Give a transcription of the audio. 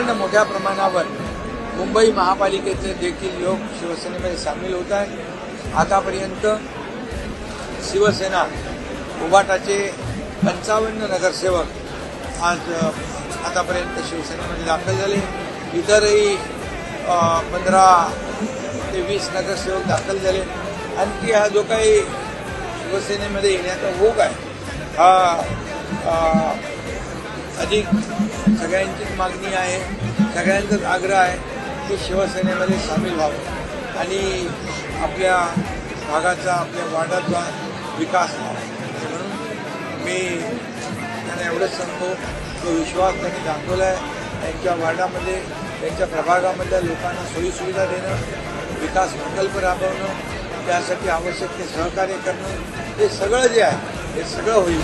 मोठ्या प्रमाणावर मुंबई महापालिकेचे देखील लोक शिवसेनेमध्ये सामील होत आहेत। आतापर्यंत शिवसेना उभाटाचे 55 नगरसेवक आतापर्यंत शिवसेनेमध्ये दाखल झाले। इतरही 15 ते 20 नगरसेवक दाखल झाले। आणखी हा जो काही शिवसेनेमध्ये येण्याचा ओघ आहे हा अधिक सगळ्यांचीच मागणी आहे, सगळ्यांचाच आग्रह आहे की शिवसेनेमध्ये सामील व्हावं आणि आपल्या भागाचा, आपल्या वार्डाचा विकास व्हावा। म्हणून मी त्यांना एवढंच सांगतो, तो विश्वास त्यांनी दाखवला आहे। त्यांच्या वार्डामध्ये, त्यांच्या प्रभागामधल्या लोकांना सोयीसुविधा देणं, विकास प्रकल्प राबवणं, त्यासाठी आवश्यक ते सहकार्य करणं, हे सगळं जे आहे हे सगळं होईल।